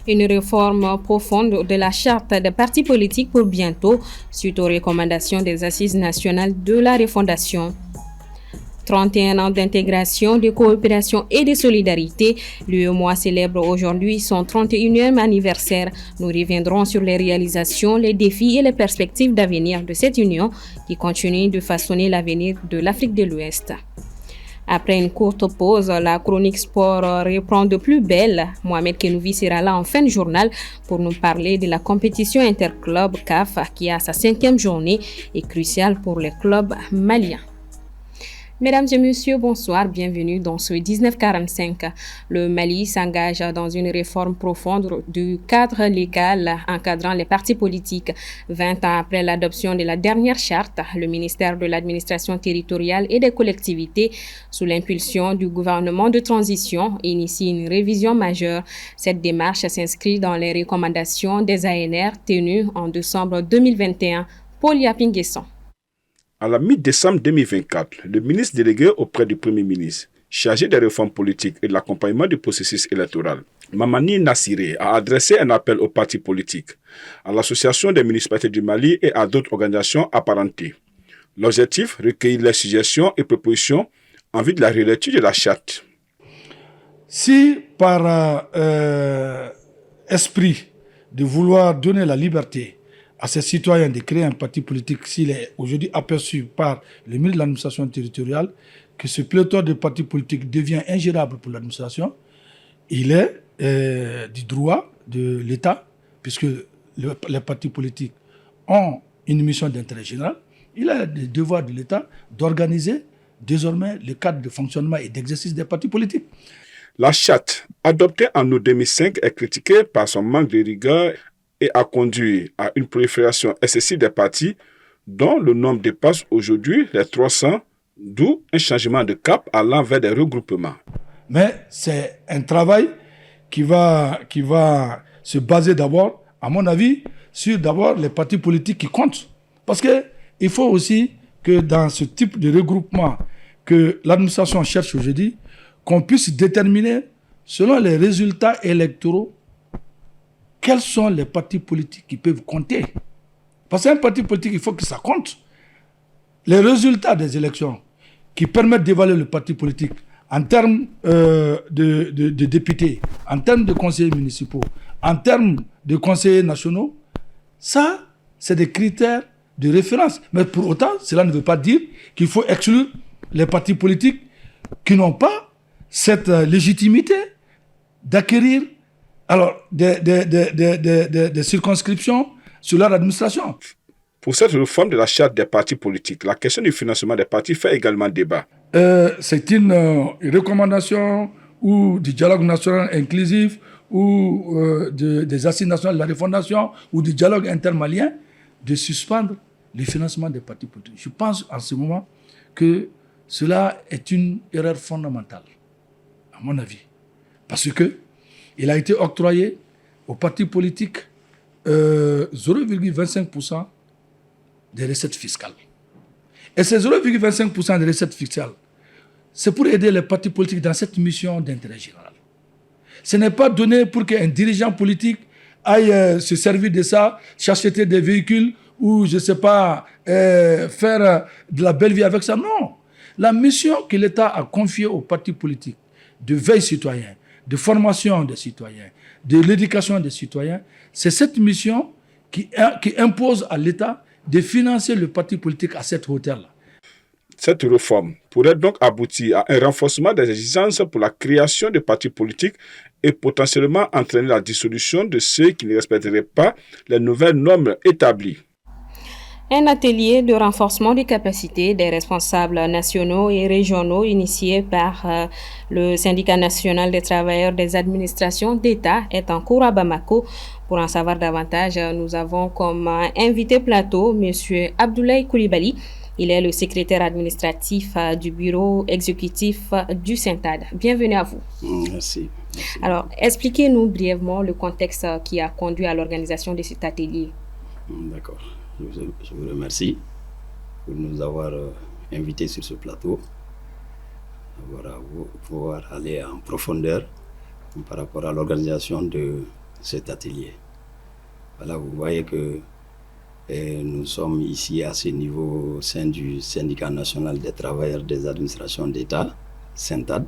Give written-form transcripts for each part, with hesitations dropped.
Une réforme profonde de la charte des partis politiques pour bientôt, suite aux recommandations des Assises nationales de la refondation. 31 ans d'intégration, de coopération et de solidarité. L'UEMOA célèbre aujourd'hui son 31e anniversaire. Nous reviendrons sur les réalisations, les défis et les perspectives d'avenir de cette union qui continue de façonner l'avenir de l'Afrique de l'Ouest. Après une courte pause, la chronique sport reprend de plus belle. Mohamed Kenouvi sera là en fin de journal pour nous parler de la compétition interclub CAF qui a sa 5e journée et cruciale pour les clubs maliens. Mesdames et messieurs, bonsoir, bienvenue dans ce 1945. Le Mali s'engage dans une réforme profonde du cadre légal encadrant les partis politiques. 20 ans après l'adoption de la dernière charte, le ministère de l'administration territoriale et des collectivités, sous l'impulsion du gouvernement de transition, initie une révision majeure. Cette démarche s'inscrit dans les recommandations des ANR tenues en décembre 2021. Paul Yapinguesson. À la mi-décembre 2024, le ministre délégué auprès du Premier ministre, chargé des réformes politiques et de l'accompagnement du processus électoral, Mamani Nassiré, a adressé un appel aux partis politiques, à l'Association des municipalités du Mali et à d'autres organisations apparentées. L'objectif, recueillir les suggestions et propositions en vue de la relecture de la charte. Si par esprit de vouloir donner la liberté à ces citoyens de créer un parti politique, s'il est aujourd'hui aperçu par le ministre de l'administration territoriale, que ce pléthore de partis politiques devient ingérable pour l'administration, il est du droit de l'État, puisque les partis politiques ont une mission d'intérêt général, il est le devoir de l'État d'organiser désormais le cadre de fonctionnement et d'exercice des partis politiques. La charte, adoptée en août 2005, est critiquée par son manque de rigueur et a conduit à une prolifération excessive des partis dont le nombre dépasse aujourd'hui les 300, d'où un changement de cap allant vers des regroupements. Mais c'est un travail qui va se baser d'abord, à mon avis, sur d'abord les partis politiques qui comptent. Parce qu'il faut aussi que dans ce type de regroupement que l'administration cherche aujourd'hui, qu'on puisse déterminer, selon les résultats électoraux, quels sont les partis politiques qui peuvent compter. Parce qu'un parti politique, il faut que ça compte. Les résultats des élections qui permettent d'évaluer le parti politique en termes de députés, en termes de conseillers municipaux, en termes de conseillers nationaux, ça, c'est des critères de référence. Mais pour autant, cela ne veut pas dire qu'il faut exclure les partis politiques qui n'ont pas cette légitimité d'acquérir des circonscriptions sur leur administration. Pour cette réforme de la charte des partis politiques, la question du financement des partis fait également débat. C'est une recommandation ou du dialogue national inclusif ou des assises nationales de la refondation ou du dialogue intermalien de suspendre le financement des partis politiques. Je pense en ce moment que cela est une erreur fondamentale, à mon avis. Parce que il a été octroyé aux partis politiques 0,25% des recettes fiscales. Et ces 0,25% des recettes fiscales, c'est pour aider les partis politiques dans cette mission d'intérêt général. Ce n'est pas donné pour qu'un dirigeant politique aille se servir de ça, s'acheter des véhicules ou, je ne sais pas, faire de la belle vie avec ça. Non. La mission que l'État a confiée aux partis politiques de veille citoyenne, de formation des citoyens, de l'éducation des citoyens, c'est cette mission qui impose à l'État de financer le parti politique à cette hauteur-là. Cette réforme pourrait donc aboutir à un renforcement des exigences pour la création de partis politiques et potentiellement entraîner la dissolution de ceux qui ne respecteraient pas les nouvelles normes établies. Un atelier de renforcement des capacités des responsables nationaux et régionaux initié par le Syndicat national des travailleurs des administrations d'État est en cours à Bamako. Pour en savoir davantage, nous avons comme invité plateau M. Abdoulaye Koulibaly. Il est le secrétaire administratif du bureau exécutif du SYNTAD. Bienvenue à vous. Merci. Alors, expliquez-nous brièvement le contexte qui a conduit à l'organisation de cet atelier. D'accord. Je vous remercie pour nous avoir invités sur ce plateau, pour pouvoir aller en profondeur par rapport à l'organisation de cet atelier. Voilà, vous voyez que nous sommes ici à ce niveau au sein du Syndicat national des travailleurs des administrations d'État, SYNTAD,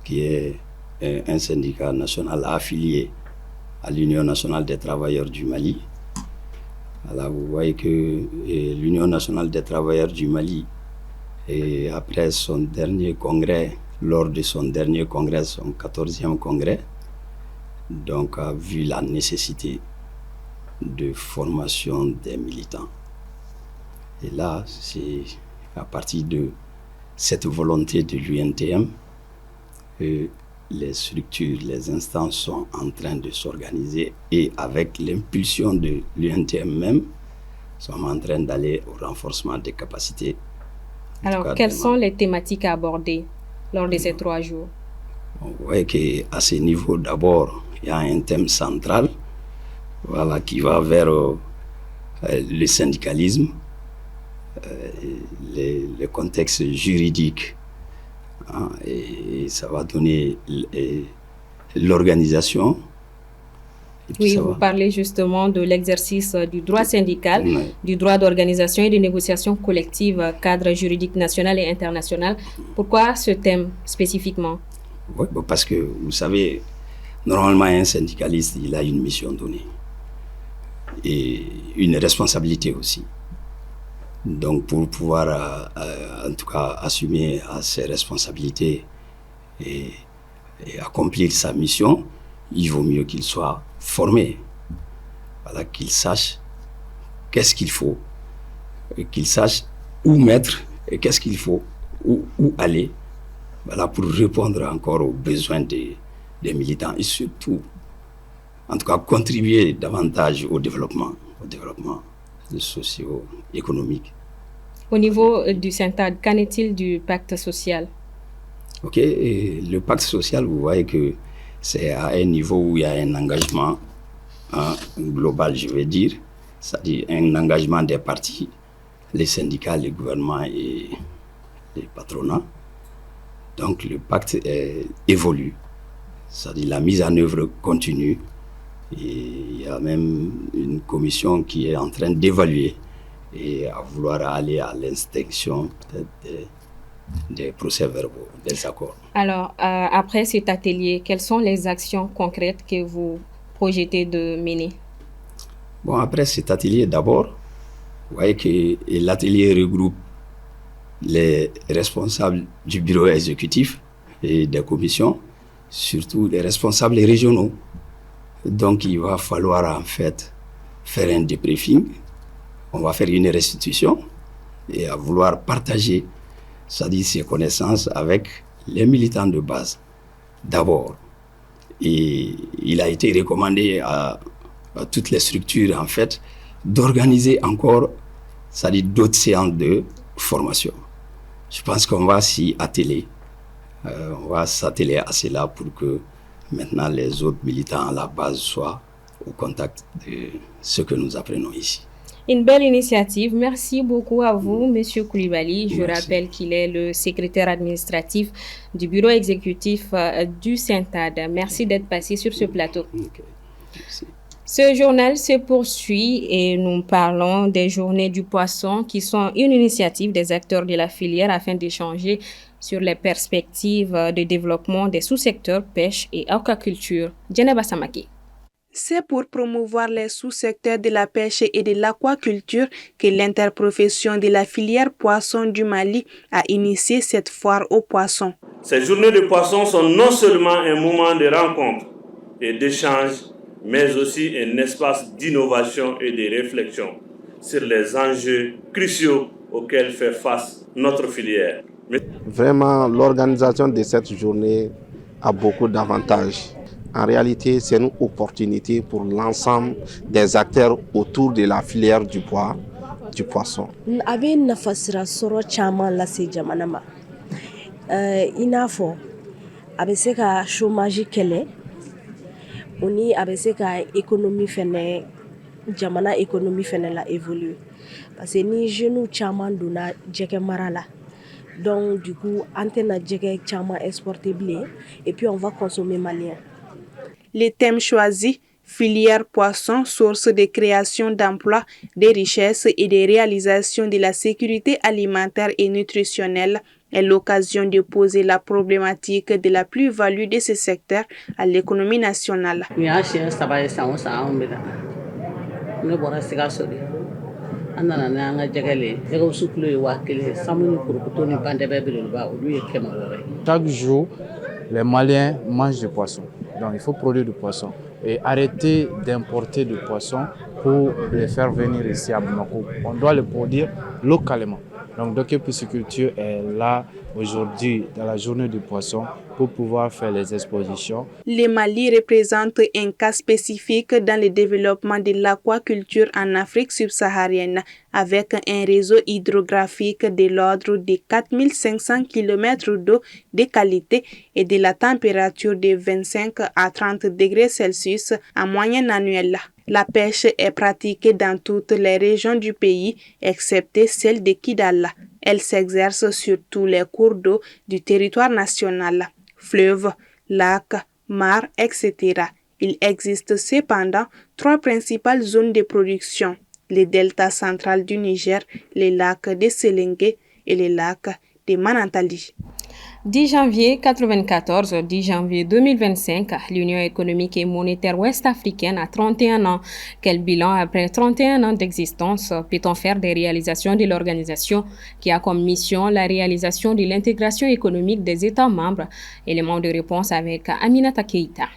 qui est un syndicat national affilié à l'Union nationale des travailleurs du Mali. Voilà, vous voyez que l'Union nationale des travailleurs du Mali, après son dernier congrès, lors de son dernier congrès, son 14e congrès, donc a vu la nécessité de formation des militants. Et là, c'est à partir de cette volonté de l'UNTM que les structures, les instances sont en train de s'organiser et avec l'impulsion de l'UNTM même, sont en train d'aller au renforcement des capacités. Alors, quelles sont les thématiques à aborder lors de ces 3 jours? On voit qu'à ce niveau, d'abord, il y a un thème central, voilà, qui va vers le syndicalisme, les contextes juridiques, hein, et ça va donner l'organisation. Oui, vous parlez justement de l'exercice du droit syndical, du droit d'organisation et de négociation collective, cadre juridique national et international. Pourquoi ce thème spécifiquement? Oui, parce que vous savez, normalement un syndicaliste, il a une mission donnée et une responsabilité aussi. Donc pour pouvoir en tout cas assumer ses responsabilités et accomplir sa mission, il vaut mieux qu'il soit formé, voilà, qu'il sache qu'est-ce qu'il faut, qu'il sache où mettre et qu'est-ce qu'il faut, où aller, voilà, pour répondre encore aux besoins des militants et surtout, en tout cas, contribuer davantage au développement socio-économique. Au niveau du SYNTAD, qu'en est-il du pacte social? Ok, et le pacte social, vous voyez que c'est à un niveau où il y a un engagement global, je vais dire, c'est-à-dire un engagement des partis, les syndicats, les gouvernements et les patronats. Donc le pacte évolue, c'est-à-dire la mise en œuvre continue. Et il y a même une commission qui est en train d'évaluer et à vouloir aller à l'extinction des procès-verbaux, des accords. Alors, après cet atelier, quelles sont les actions concrètes que vous projetez de mener? Bon, après cet atelier, d'abord, vous voyez que l'atelier regroupe les responsables du bureau exécutif et des commissions, surtout les responsables régionaux. Donc, il va falloir en fait faire un débriefing. On va faire une restitution et à vouloir partager, c'est-à-dire ses connaissances avec les militants de base. D'abord, et il a été recommandé à toutes les structures en fait d'organiser encore, c'est-à-dire d'autres séances de formation. Je pense qu'on va s'y atteler. On va s'atteler à cela pour que maintenant les autres militants à la base soient au contact de ce que nous apprenons ici. Une belle initiative. Merci beaucoup à vous, M. Koulibaly. Je Merci. rappelle qu'il est le secrétaire administratif du bureau exécutif du SYNTAD. Merci d'être passé sur ce plateau. Okay. Merci. Ce journal se poursuit et nous parlons des journées du poisson qui sont une initiative des acteurs de la filière afin d'échanger sur les perspectives de développement des sous-secteurs pêche et aquaculture. Djeneba Samaki. C'est pour promouvoir les sous-secteurs de la pêche et de l'aquaculture que l'interprofession de la filière poisson du Mali a initié cette foire aux poissons. Ces journées de poissons sont non seulement un moment de rencontre et d'échange, mais aussi un espace d'innovation et de réflexion sur les enjeux cruciaux auxquels fait face notre filière. Vraiment, l'organisation de cette journée a beaucoup d'avantages. En réalité, c'est une opportunité pour l'ensemble des acteurs autour de la filière du poisson. Abin nafasira soro chama la se jamanama. Inafo abese ka chômage kele oni abese ka économie fene jamana économie fene la évolue parce que ni jeunes chama dona jeke marala. Donc du coup antenne jeke chama exporté blé et puis on va consommer malien. Les thèmes choisis Filière poisson, source de création d'emplois, de richesses et de réalisation de la sécurité alimentaire et nutritionnelle, est l'occasion de poser la problématique de la plus-value de ce secteur à l'économie nationale. Chaque jour, les Maliens mangent du poisson. Donc il faut produire du poisson et arrêter d'importer du poisson pour les faire venir ici à Bamako. On doit le produire localement. Donc Docké Pisciculture est là aujourd'hui dans la journée du poisson pour pouvoir faire les expositions. Le Mali représente un cas spécifique dans le développement de l'aquaculture en Afrique subsaharienne avec un réseau hydrographique de l'ordre de 4500 km d'eau de qualité et de la température de 25 à 30 degrés Celsius en moyenne annuelle. La pêche est pratiquée dans toutes les régions du pays, excepté celle de Kidal. Elle s'exerce sur tous les cours d'eau du territoire national, fleuves, lacs, mares, etc. Il existe cependant 3 principales zones de production, le delta central du Niger, les lacs de Séléngué et les lacs de Manantali. 10 janvier 1994, 10 janvier 2025, l'Union économique et monétaire ouest-africaine a 31 ans. Quel bilan après 31 ans d'existence peut-on faire des réalisations de l'organisation qui a comme mission la réalisation de l'intégration économique des États membres? Élément de réponse avec Aminata Keïta.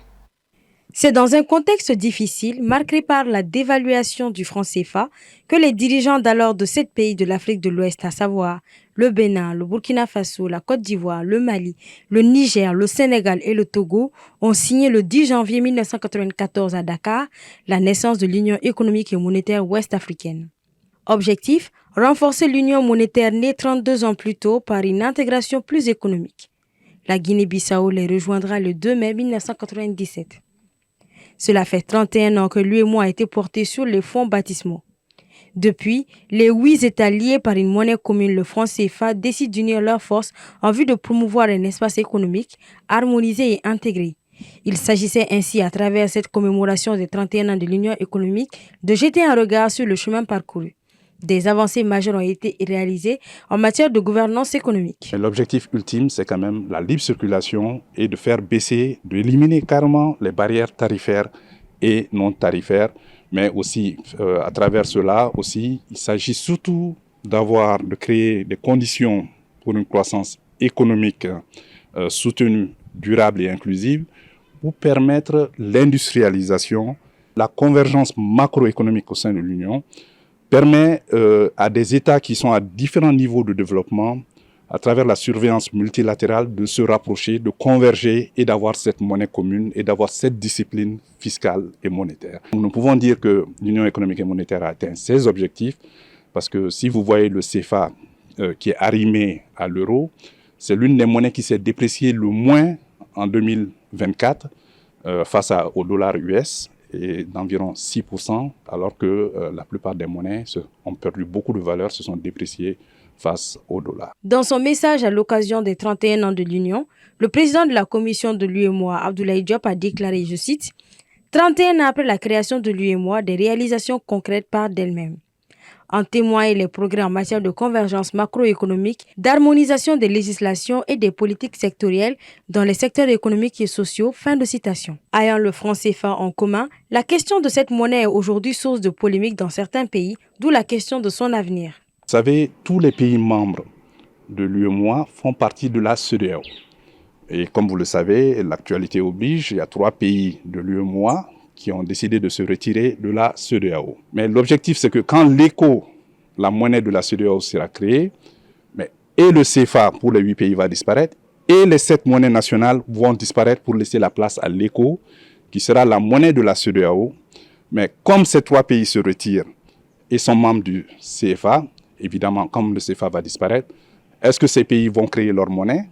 C'est dans un contexte difficile, marqué par la dévaluation du franc CFA, que les dirigeants d'alors de 7 pays de l'Afrique de l'Ouest, à savoir le Bénin, le Burkina Faso, la Côte d'Ivoire, le Mali, le Niger, le Sénégal et le Togo, ont signé le 10 janvier 1994 à Dakar la naissance de l'Union économique et monétaire ouest-africaine. Objectif, renforcer l'union monétaire née 32 ans plus tôt par une intégration plus économique. La Guinée-Bissau les rejoindra le 2 mai 1997. Cela fait 31 ans que l'UEMOA a été porté sur les fonds baptismaux. Depuis, les 8 États liés par une monnaie commune, le franc CFA, décident d'unir leurs forces en vue de promouvoir un espace économique harmonisé et intégré. Il s'agissait ainsi, à travers cette commémoration des 31 ans de l'Union économique, de jeter un regard sur le chemin parcouru. Des avancées majeures ont été réalisées en matière de gouvernance économique. L'objectif ultime, c'est quand même la libre circulation et de faire baisser, d'éliminer carrément les barrières tarifaires et non tarifaires. Mais aussi, à travers cela, aussi, il s'agit surtout de créer des conditions pour une croissance économique soutenue, durable et inclusive pour permettre l'industrialisation, la convergence macroéconomique au sein de l'Union, permet à des États qui sont à différents niveaux de développement, à travers la surveillance multilatérale, de se rapprocher, de converger et d'avoir cette monnaie commune et d'avoir cette discipline fiscale et monétaire. Nous pouvons dire que l'Union économique et monétaire a atteint ses objectifs parce que si vous voyez le CFA qui est arrimé à l'euro, c'est l'une des monnaies qui s'est dépréciée le moins en 2024 face au dollar US. Et d'environ 6%, alors que la plupart des monnaies ont perdu beaucoup de valeur, se sont dépréciées face au dollar. Dans son message à l'occasion des 31 ans de l'Union, le président de la commission de l'UEMOA, Abdoulaye Diop, a déclaré, je cite, « 31 ans après la création de l'UEMOA, des réalisations concrètes partent d'elles-mêmes. En témoignent les progrès en matière de convergence macroéconomique, d'harmonisation des législations et des politiques sectorielles dans les secteurs économiques et sociaux. » Fin de citation. Ayant le franc CFA en commun, la question de cette monnaie est aujourd'hui source de polémique dans certains pays, d'où la question de son avenir. Vous savez, tous les pays membres de l'UEMOA font partie de la CEDEAO. Et comme vous le savez, l'actualité oblige, il y a 3 pays de l'UEMOA qui ont décidé de se retirer de la CEDEAO. Mais l'objectif, c'est que quand l'ECO, la monnaie de la CEDEAO, sera créée, et le CFA pour les 8 pays va disparaître, et les 7 monnaies nationales vont disparaître pour laisser la place à l'ECO, qui sera la monnaie de la CEDEAO. Mais comme ces 3 pays se retirent et sont membres du CFA, évidemment, comme le CFA va disparaître, est-ce que ces pays vont créer leur monnaie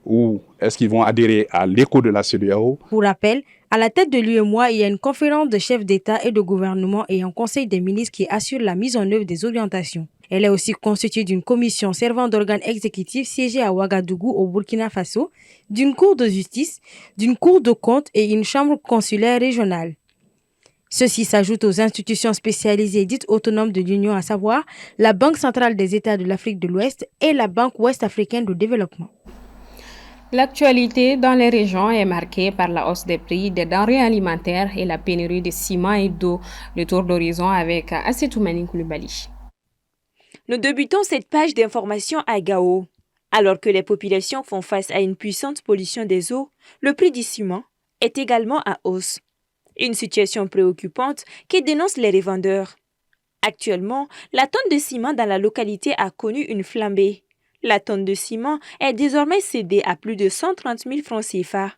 ou est-ce qu'ils vont adhérer à l'ECO de la CEDEAO? Pour rappel, à la tête de l'UEMOA, il y a une conférence de chefs d'État et de gouvernement et un conseil des ministres qui assure la mise en œuvre des orientations. Elle est aussi constituée d'une commission servant d'organe exécutif siégée à Ouagadougou au Burkina Faso, d'une cour de justice, d'une cour de compte et une chambre consulaire régionale. Ceci s'ajoute aux institutions spécialisées dites autonomes de l'Union, à savoir la Banque centrale des États de l'Afrique de l'Ouest et la Banque ouest-africaine de développement. L'actualité dans les régions est marquée par la hausse des prix des denrées alimentaires et la pénurie de ciment et d'eau. Le tour d'horizon avec Assetoumani Koulibaly. Nous débutons cette page d'information à Gao. Alors que les populations font face à une puissante pollution des eaux, le prix du ciment est également à hausse. Une situation préoccupante qui dénonce les revendeurs. Actuellement, la tonne de ciment dans la localité a connu une flambée. La tonne de ciment est désormais cédée à plus de 130 000 francs CFA.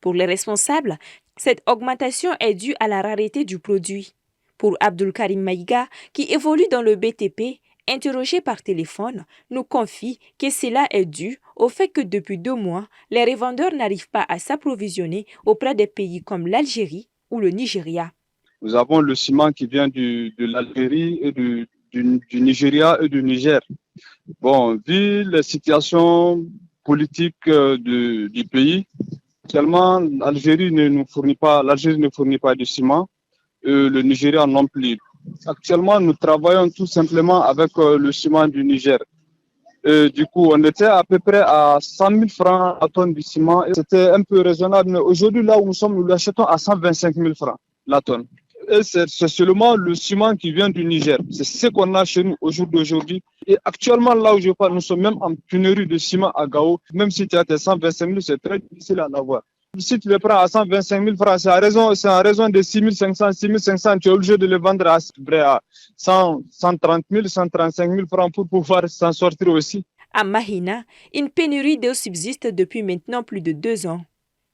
Pour les responsables, cette augmentation est due à la rareté du produit. Pour Abdul Karim Maïga, qui évolue dans le BTP, interrogé par téléphone, nous confie que cela est dû au fait que depuis 2 mois, les revendeurs n'arrivent pas à s'approvisionner auprès des pays comme l'Algérie ou le Nigeria. Nous avons le ciment qui vient de l'Algérie et du Nigeria et du Niger. Bon, vu la situation politique du pays, actuellement, l'Algérie ne fournit pas de ciment, le Nigeria non plus. Actuellement, nous travaillons tout simplement avec le ciment du Niger. Du coup, on était à peu près à 100 000 francs la tonne de ciment. C'était un peu raisonnable, mais aujourd'hui, là où nous sommes, nous l'achetons à 125 000 francs la tonne. Et c'est seulement le ciment qui vient du Niger. C'est ce qu'on a chez nous au jour d'aujourd'hui. Et actuellement, là où je parle, nous sommes même en pénurie de ciment à Gao. Même si tu as tes 125 000, c'est très difficile à l'avoir. Si tu le prends à 125 000 francs, c'est en raison de 6 500, tu es obligé de le vendre à 130 000, 135 000 francs pour pouvoir s'en sortir aussi. À Mahina, une pénurie d'eau subsiste depuis maintenant plus de 2 ans.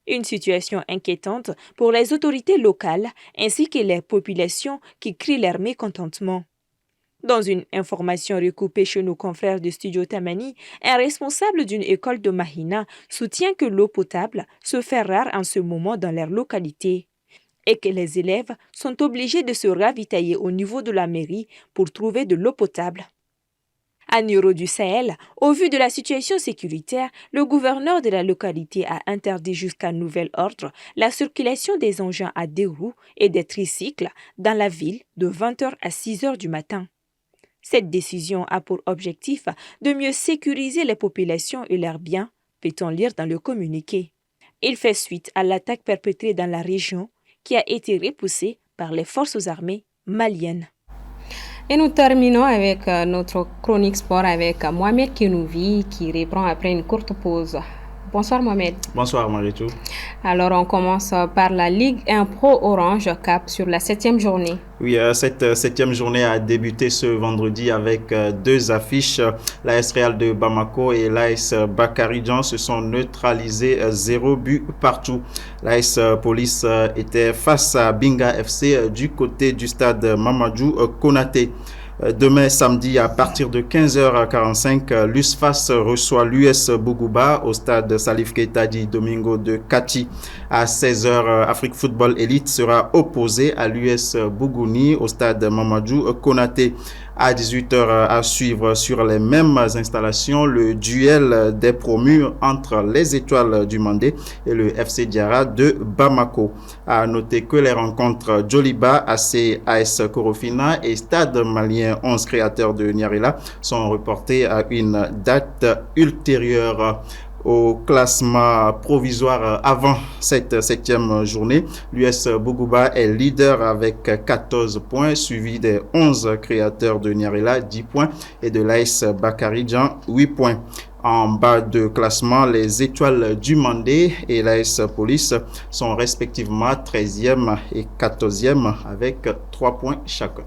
Une situation inquiétante pour les autorités locales ainsi que les populations qui crient leur mécontentement. Dans une information recoupée chez nos confrères du studio Tamani, un responsable d'une école de Mahina soutient que l'eau potable se fait rare en ce moment dans leur localité et que les élèves sont obligés de se ravitailler au niveau de la mairie pour trouver de l'eau potable. À Nioro du Sahel, au vu de la situation sécuritaire, le gouverneur de la localité a interdit jusqu'à nouvel ordre la circulation des engins à 2 roues et des tricycles dans la ville de 20h à 6h du matin. Cette décision a pour objectif de mieux sécuriser les populations et leurs biens, peut-on lire dans le communiqué. Il fait suite à l'attaque perpétrée dans la région qui a été repoussée par les forces armées maliennes. Et nous terminons avec notre chronique sport avec Mohamed Kenouvi qui reprend après une courte pause. Bonsoir Mohamed. Bonsoir Maritou. Alors on commence par la Ligue 1 Pro Orange Cap sur la 7e journée. Oui, cette 7e journée a débuté ce vendredi avec 2 affiches. L'AS Real de Bamako et l'AS Bakaridjan se sont neutralisés 0 but partout. L'AS Police était face à Binga FC du côté du stade Mamadou Konaté. Demain samedi à partir de 15h45, l'USFAS reçoit l'US Bougouba au stade Salif Keita Di Domingo de Kati. À 16h, Afrique Football Elite sera opposé à l'US Bougouni au stade Mamadou Konaté. À 18h à suivre sur les mêmes installations le duel des promus entre les Étoiles du Mandé et le FC Diarra de Bamako. À noter que les rencontres Djoliba, AC, AS Korofina et Stade Malien 11 créateurs de Niarela sont reportées à une date ultérieure. Au classement provisoire avant cette 7e journée, l'US Bougouba est leader avec 14 points, suivi des 11 créateurs de Niarela, 10 points, et de l'AS Bakaridjan, 8 points. En bas de classement, les Étoiles du Mandé et l'AS Police sont respectivement 13e et 14e avec 3 points chacun.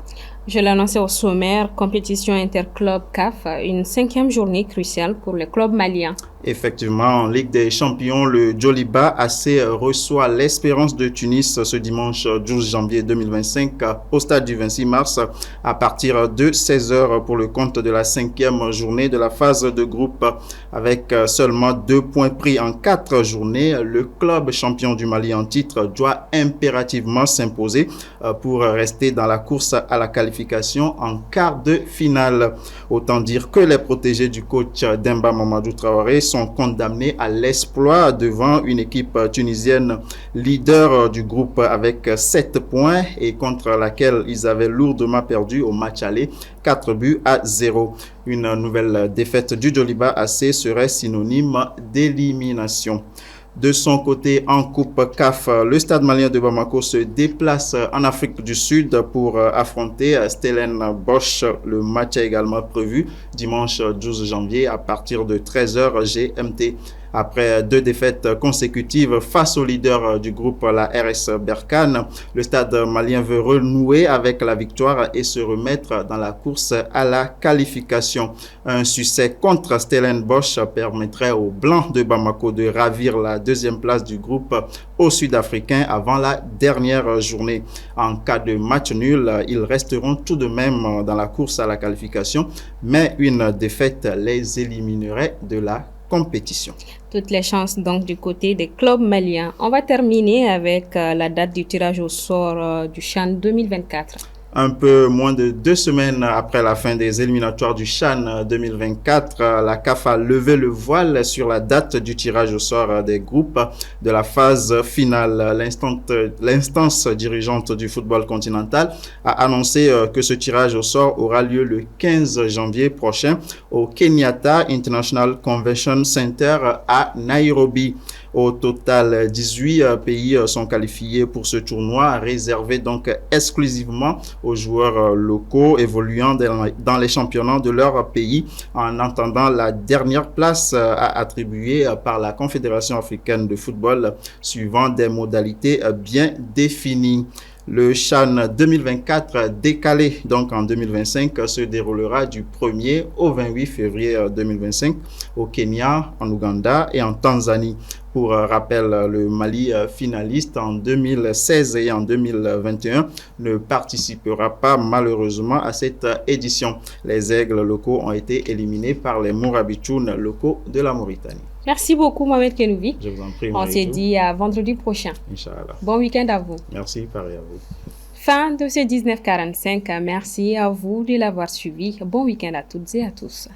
Je l'annonçais au sommaire, compétition interclub CAF, une 5e journée cruciale pour le club malien. Effectivement, en Ligue des Champions, le Djoliba AC reçoit l'Espérance de Tunis ce dimanche 12 janvier 2025 au stade du 26 mars à partir de 16h pour le compte de la 5e journée de la phase de groupe. Avec seulement 2 points pris en 4 journées, le club champion du Mali en titre doit impérativement s'imposer pour rester dans la course à la qualification en quart de finale. Autant dire que les protégés du coach Demba Mamadou Traoré sont condamnés à l'exploit devant une équipe tunisienne leader du groupe avec 7 points et contre laquelle ils avaient lourdement perdu au match aller 4-0. Une nouvelle défaite du Djoliba AC serait synonyme d'élimination. De son côté, en Coupe CAF, le Stade malien de Bamako se déplace en Afrique du Sud pour affronter Stellenbosch. Le match est également prévu dimanche 12 janvier à partir de 13h GMT. Après 2 défaites consécutives face au leader du groupe, la RS Berkane, le Stade malien veut renouer avec la victoire et se remettre dans la course à la qualification. Un succès contre Stellenbosch permettrait aux Blancs de Bamako de ravir la 2e place du groupe aux Sud-Africains avant la dernière journée. En cas de match nul, ils resteront tout de même dans la course à la qualification, mais une défaite les éliminerait de la compétition. Toutes les chances donc du côté des clubs maliens. On va terminer avec la date du tirage au sort du CHAN 2024. Un peu moins de 2 semaines après la fin des éliminatoires du CHAN 2024, la CAF a levé le voile sur la date du tirage au sort des groupes de la phase finale. L'instance dirigeante du football continental a annoncé que ce tirage au sort aura lieu le 15 janvier prochain au Kenyatta International Convention Center à Nairobi. Au total, 18 pays sont qualifiés pour ce tournoi, réservé donc exclusivement aux joueurs locaux évoluant dans les championnats de leur pays, en attendant la dernière place attribuée par la Confédération africaine de football, suivant des modalités bien définies. Le CHAN 2024, décalé donc en 2025, se déroulera du 1er au 28 février 2025 au Kenya, en Ouganda et en Tanzanie. Pour rappel, le Mali, finaliste en 2016 et en 2021, ne participera pas malheureusement à cette édition. Les aigles locaux ont été éliminés par les Mourabitoun locaux de la Mauritanie. Merci beaucoup, Mohamed Kenouvi. Je vous en prie. On se dit à vendredi prochain. Inch'Allah. Bon week-end à vous. Merci, pareil à vous. Fin de ce 1945. Merci à vous de l'avoir suivi. Bon week-end à toutes et à tous.